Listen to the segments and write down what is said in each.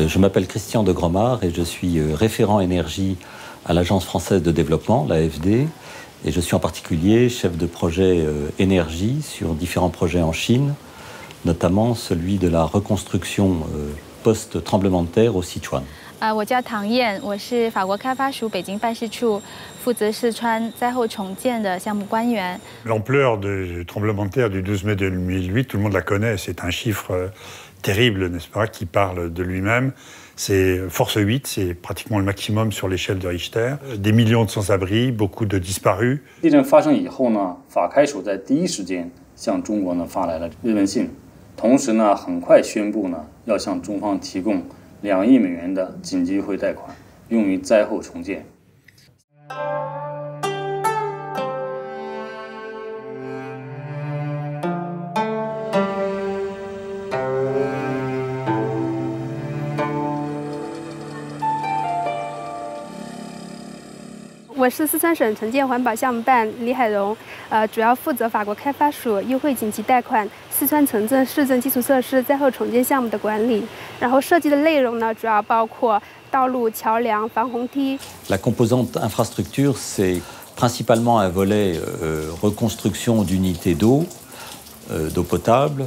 Je m'appelle Christian de Gromard et je suis référent énergie à l'Agence française de développement, l'AFD, et je suis en particulier chef de projet énergie sur différents projets en Chine, notamment celui de la reconstruction post-tremblement de terre au Sichuan. 我叫唐燕，我是法国开发署北京办事处负责四川灾后重建的项目官员。L'ampleur du tremblement de terre du 12 mai 2008, tout le monde la connaît, c'est un chiffre terrible, n'est-ce pas, qui parle de lui-même. C'est force 8, c'est pratiquement le maximum sur l'échelle de Richter. Des millions de sans-abri, beaucoup de disparus. 地震发生以后呢，法开署在第一时间向中国呢发来了慰问信，同时呢，很快宣布呢要向中方提供2亿美元的紧急优惠贷款，用于灾后重建。 我是四川省城建环保项目办李海荣，主要负责法国开发署优惠紧急贷款四川城镇市政基础设施灾后重建项目的管理。然后涉及的内容呢，主要包括道路、桥梁、防洪梯。La composante infrastructure, c'est principalement un volet reconstruction d'unités d'eau, d'eau potable,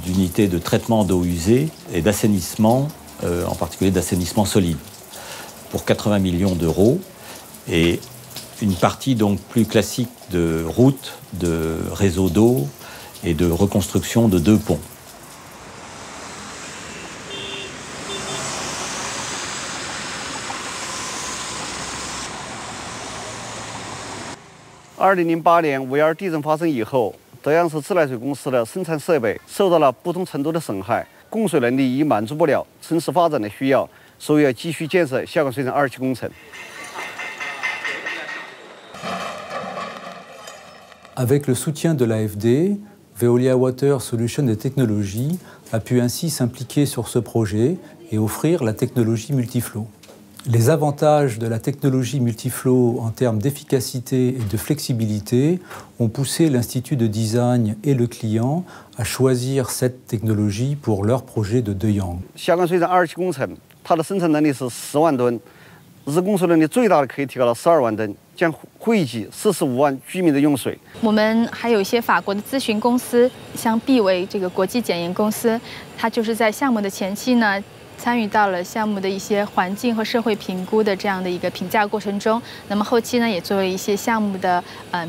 d'unités de traitement d'eau usée et d'assainissement, en particulier d'assainissement solide, pour 80 millions d'euros. Et une partie donc plus classique de routes, de réseaux d'eau et de reconstruction de 2 ponts.2008年5.2地震发生以后，德阳市自来水公司的生产设备受到了不同程度的损害，供水能力已满足不了城市发展的需要，所以要继续建设下管水厂2期工程。 Avec le soutien de l'AFD, Veolia Water Solutions et Technologies a pu ainsi s'impliquer sur ce projet et offrir la technologie multiflow. Les avantages de la technologie multiflow en termes d'efficacité et de flexibilité ont poussé l'Institut de design et le client à choisir cette technologie pour leur projet de De Yang. 下管水厂2期工程，它的生产能力是10万吨，日供水能力最大的可以提高到12万吨。 将惠及45万居民的用水。我们还有一些法国的咨询公司，像毕维这个国际检验公司，它就是在项目的前期呢，参与到了项目的一些环境和社会评估的这样的一个评价过程中。那么后期呢，也做了一些项目的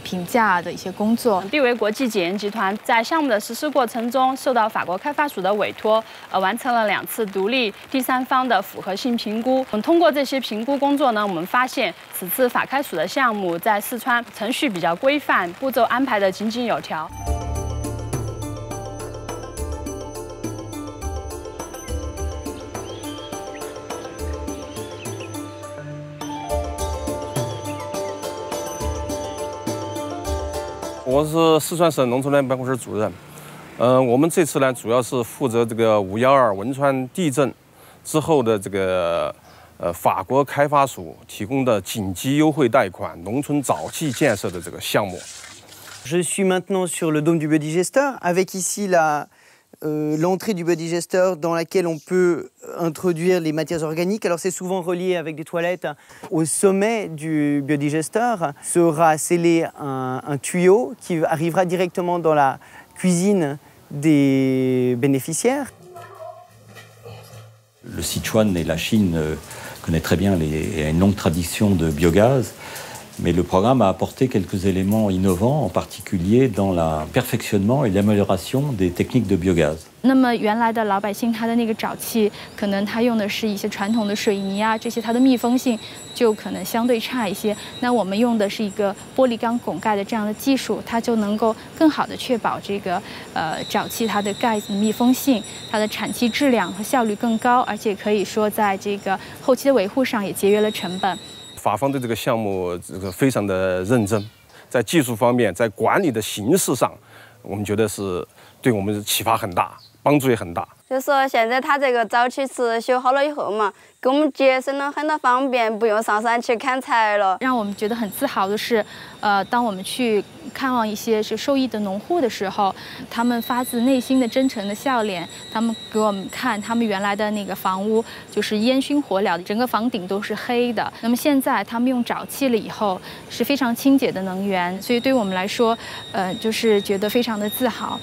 评价的一些工作。毕维国际检验集团在项目的实施过程中，受到法国开发署的委托，完成了2次独立第三方的符合性评估。通过这些评估工作呢，我们发现此次法开署的项目在四川程序比较规范，步骤安排的井井有条。 我是四川省农村联办公室主任，我们这次呢主要是负责这个5.12汶川地震之后的这个法国开发署提供的紧急优惠贷款农村早期建设的这个项目。Je suis maintenant sur le dôme du biodigesteur, avec ici l'entrée du biodigesteur dans laquelle on peut introduire les matières organiques. Alors c'est souvent relié avec des toilettes. Au sommet du biodigesteur sera scellé un tuyau qui arrivera directement dans la cuisine des bénéficiaires. Le Sichuan et la Chine connaissent très bien une longue tradition de biogaz. Mais le programme a apporté quelques éléments innovants, en particulier dans le perfectionnement et l'amélioration des techniques de biogaz. 那么原来的老百姓他的那个沼气，可能他用的是一些传统的水泥啊，这些它的密封性就可能相对差一些。那我们用的是一个玻璃钢拱盖的这样的技术，它就能够更好的确保这个沼气它的盖子的密封性，它的产气质量和效率更高，而且可以说在这个后期的维护上也节约了成本。 法方对这个项目非常的认真，在技术方面，在管理的形式上，我们觉得是对我们启发很大，帮助也很大。就说现在它这个沼气池修好了以后嘛，给我们节省了很多方便，不用上山去砍柴了。让我们觉得很自豪的是，当我们去看望一些是受益的农户的时候，他们发自内心的真诚的笑脸，他们给我们看他们原来的那个房屋就是烟熏火燎的，整个房顶都是黑的。那么现在他们用沼气了以后是非常清洁的能源，所以对我们来说，就是觉得非常的自豪。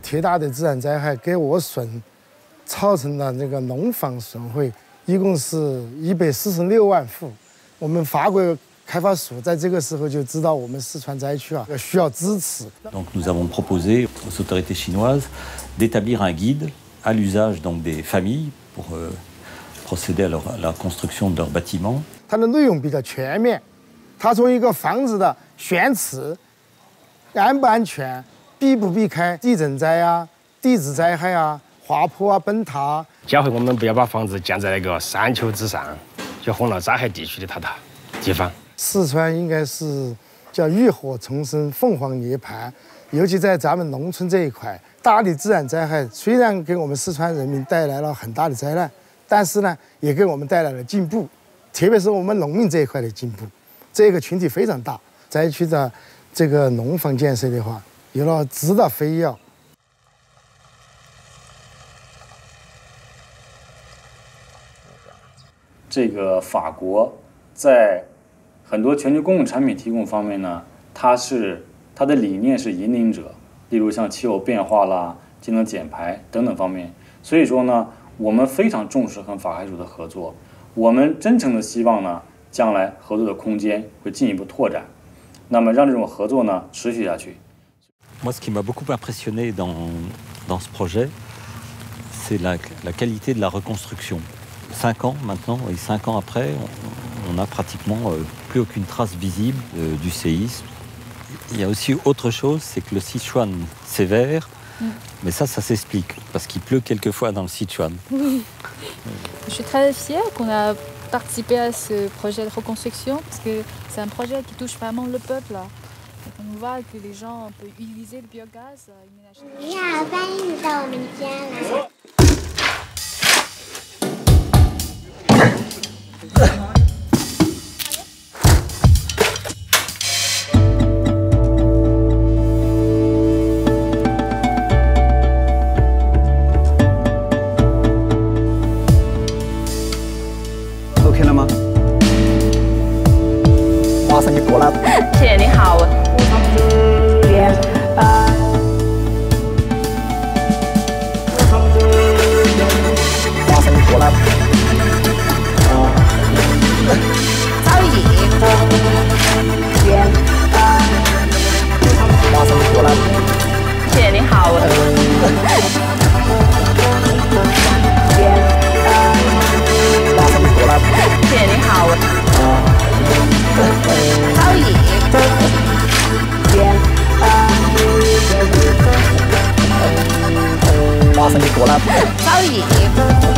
铁大的自然灾害给我省造成了这个农房损毁，一共是146万户。我们法国开发署在这个时候就知道我们四川灾区啊需要支持。Donc nous avons proposé aux autorités chinoises d'établir un guide à l'usage donc des familles pour procéder à la construction de leurs bâtiments. 它的内容比较全面，它从一个房子的选址、安不安全。 避不避开地震灾啊、地质灾害啊、滑坡啊、崩塌啊，教会我们不要把房子建在那个山丘之上，就洪涝灾害地区的地方。四川应该是叫浴火重生、凤凰涅槃，尤其在咱们农村这一块，大的自然灾害虽然给我们四川人民带来了很大的灾难，但是呢，也给我们带来了进步，特别是我们农民这一块的进步，这个群体非常大。灾区的这个农房建设的话。 有了质的肥料。这个法国在很多全球公共产品提供方面呢，它的理念是引领者，例如像气候变化啦、节能减排等等方面。所以说呢，我们非常重视和法开署的合作，我们真诚的希望呢，将来合作的空间会进一步拓展，那么让这种合作呢持续下去。 Moi, ce qui m'a beaucoup impressionné dans ce projet, c'est la qualité de la reconstruction. 5 ans maintenant, et 5 ans après, on n'a pratiquement plus aucune trace visible du séisme. Il y a aussi autre chose, c'est que le Sichuan sévère, mais ça s'explique, parce qu'il pleut quelquefois dans le Sichuan. Oui. Je suis très fière qu'on a participé à ce projet de reconstruction, parce que c'est un projet qui touche vraiment le peuple. On voit que les gens peuvent utiliser le biogaz. 你好，欢迎你到我们家来。OK 了吗？马上就过来。谢谢，你好。 马上就过来。超级圆。马上就过来。谢谢，你好。马上就过来。谢谢，你好。超级圆。马上就过来。超级。